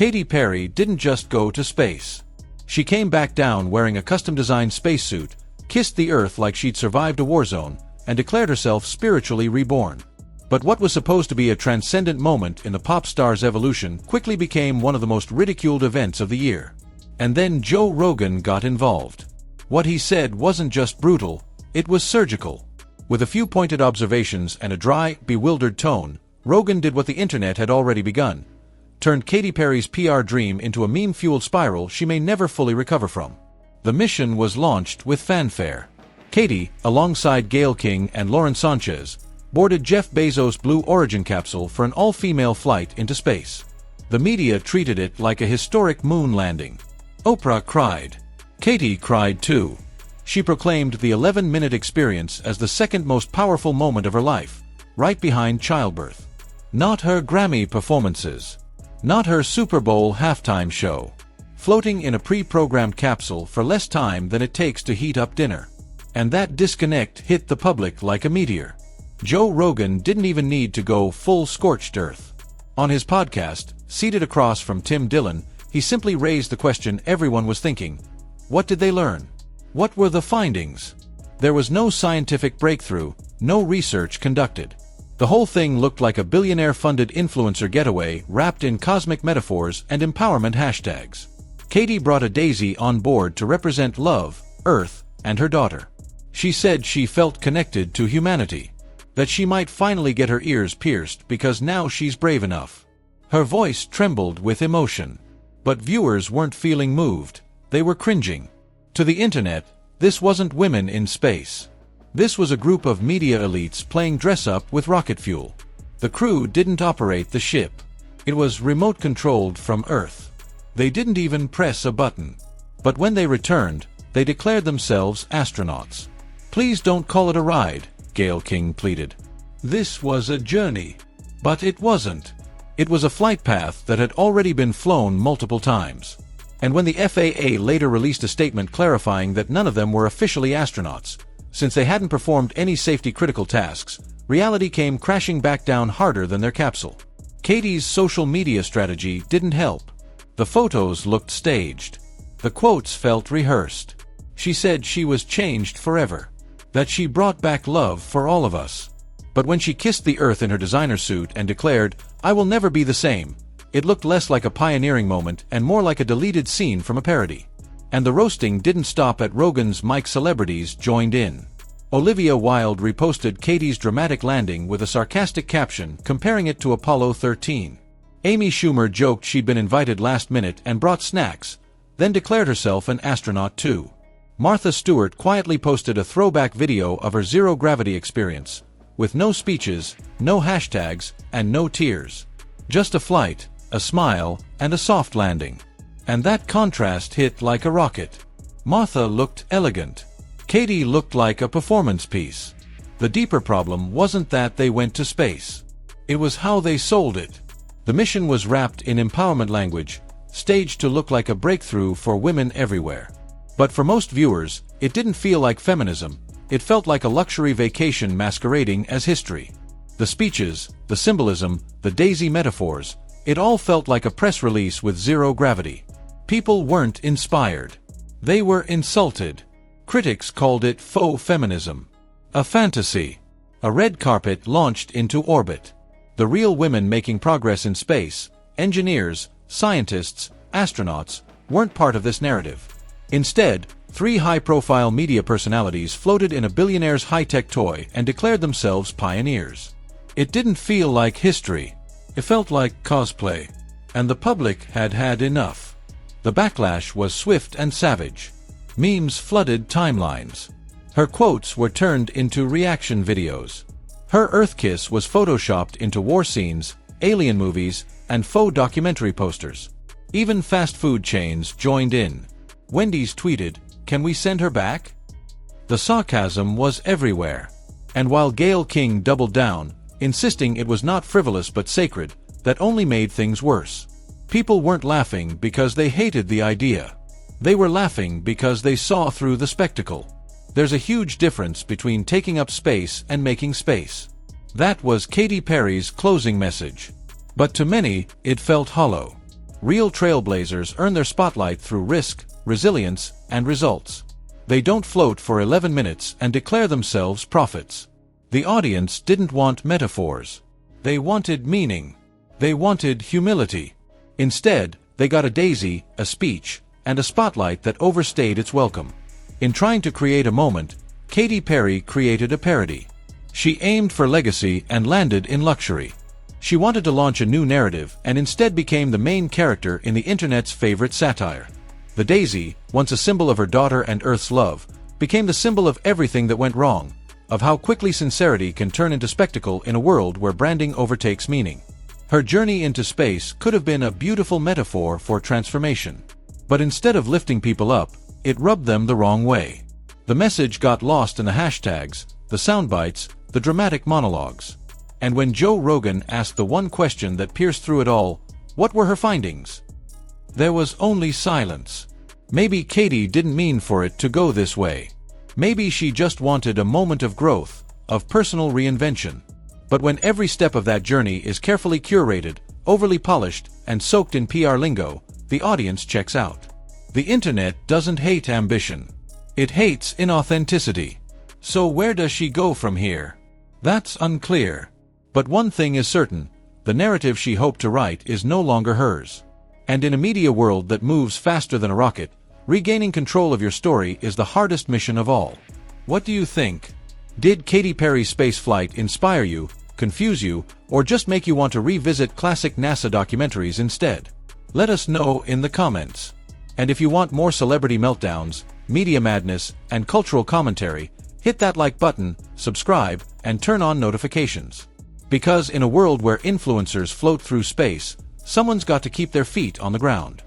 Katy Perry didn't just go to space. She came back down wearing a custom-designed spacesuit, kissed the Earth like she'd survived a war zone, and declared herself spiritually reborn. But what was supposed to be a transcendent moment in the pop star's evolution quickly became one of the most ridiculed events of the year. And then Joe Rogan got involved. What he said wasn't just brutal, it was surgical. With a few pointed observations and a dry, bewildered tone, Rogan did what the internet had already begun: turned Katy Perry's PR dream into a meme-fueled spiral she may never fully recover from. The mission was launched with fanfare. Katy, alongside Gayle King and Lauren Sanchez, boarded Jeff Bezos' Blue Origin capsule for an all-female flight into space. The media treated it like a historic moon landing. Oprah cried. Katy cried too. She proclaimed the 11-minute experience as the second most powerful moment of her life, right behind childbirth. Not her Grammy performances. Not her Super Bowl halftime show. Floating in a pre-programmed capsule for less time than it takes to heat up dinner. And that disconnect hit the public like a meteor. Joe Rogan didn't even need to go full scorched earth. On his podcast, seated across from Tim Dillon, he simply raised the question everyone was thinking: what did they learn? What were the findings? There was no scientific breakthrough, no research conducted. The whole thing looked like a billionaire-funded influencer getaway wrapped in cosmic metaphors and empowerment hashtags. Katy brought a daisy on board to represent love, Earth, and her daughter. She said she felt connected to humanity. That she might finally get her ears pierced because now she's brave enough. Her voice trembled with emotion. But viewers weren't feeling moved, they were cringing. To the internet, this wasn't women in space. This was a group of media elites playing dress-up with rocket fuel. The crew didn't operate the ship. It was remote-controlled from Earth. They didn't even press a button. But when they returned, they declared themselves astronauts. "Please don't call it a ride," Gayle King pleaded. This was a journey. But it wasn't. It was a flight path that had already been flown multiple times. And when the FAA later released a statement clarifying that none of them were officially astronauts, since they hadn't performed any safety-critical tasks, reality came crashing back down harder than their capsule. Katy's social media strategy didn't help. The photos looked staged. The quotes felt rehearsed. She said she was changed forever. That she brought back love for all of us. But when she kissed the Earth in her designer suit and declared, "I will never be the same," it looked less like a pioneering moment and more like a deleted scene from a parody. And the roasting didn't stop at Rogan's mic. Celebrities joined in. Olivia Wilde reposted Katy's dramatic landing with a sarcastic caption comparing it to Apollo 13. Amy Schumer joked she'd been invited last minute and brought snacks, then declared herself an astronaut too. Martha Stewart quietly posted a throwback video of her zero-gravity experience, with no speeches, no hashtags, and no tears. Just a flight, a smile, and a soft landing. And that contrast hit like a rocket. Martha looked elegant. Katy looked like a performance piece. The deeper problem wasn't that they went to space. It was how they sold it. The mission was wrapped in empowerment language, staged to look like a breakthrough for women everywhere. But for most viewers, it didn't feel like feminism. It felt like a luxury vacation masquerading as history. The speeches, the symbolism, the daisy metaphors, it all felt like a press release with zero gravity. People weren't inspired. They were insulted. Critics called it faux feminism. A fantasy. A red carpet launched into orbit. The real women making progress in space, engineers, scientists, astronauts, weren't part of this narrative. Instead, 3 high-profile media personalities floated in a billionaire's high-tech toy and declared themselves pioneers. It didn't feel like history. It felt like cosplay. And the public had had enough. The backlash was swift and savage. Memes flooded timelines. Her quotes were turned into reaction videos. Her Earth kiss was photoshopped into war scenes, alien movies, and faux documentary posters. Even fast food chains joined in. Wendy's tweeted, "Can we send her back?" The sarcasm was everywhere. And while Gayle King doubled down, insisting it was not frivolous but sacred, that only made things worse. People weren't laughing because they hated the idea. They were laughing because they saw through the spectacle. There's a huge difference between taking up space and making space. That was Katy Perry's closing message. But to many, it felt hollow. Real trailblazers earn their spotlight through risk, resilience, and results. They don't float for 11 minutes and declare themselves prophets. The audience didn't want metaphors. They wanted meaning. They wanted humility. Instead, they got a daisy, a speech, and a spotlight that overstayed its welcome. In trying to create a moment, Katy Perry created a parody. She aimed for legacy and landed in luxury. She wanted to launch a new narrative and instead became the main character in the internet's favorite satire. The daisy, once a symbol of her daughter and Earth's love, became the symbol of everything that went wrong, of how quickly sincerity can turn into spectacle in a world where branding overtakes meaning. Her journey into space could have been a beautiful metaphor for transformation. But instead of lifting people up, it rubbed them the wrong way. The message got lost in the hashtags, the soundbites, the dramatic monologues. And when Joe Rogan asked the one question that pierced through it all, what were her findings? There was only silence. Maybe Katy didn't mean for it to go this way. Maybe she just wanted a moment of growth, of personal reinvention. But when every step of that journey is carefully curated, overly polished, and soaked in PR lingo, the audience checks out. The internet doesn't hate ambition. It hates inauthenticity. So where does she go from here? That's unclear. But one thing is certain, the narrative she hoped to write is no longer hers. And in a media world that moves faster than a rocket, regaining control of your story is the hardest mission of all. What do you think? Did Katy Perry's spaceflight inspire you, confuse you, or just make you want to revisit classic NASA documentaries instead? Let us know in the comments. And if you want more celebrity meltdowns, media madness, and cultural commentary, hit that like button, subscribe, and turn on notifications. Because in a world where influencers float through space, someone's got to keep their feet on the ground.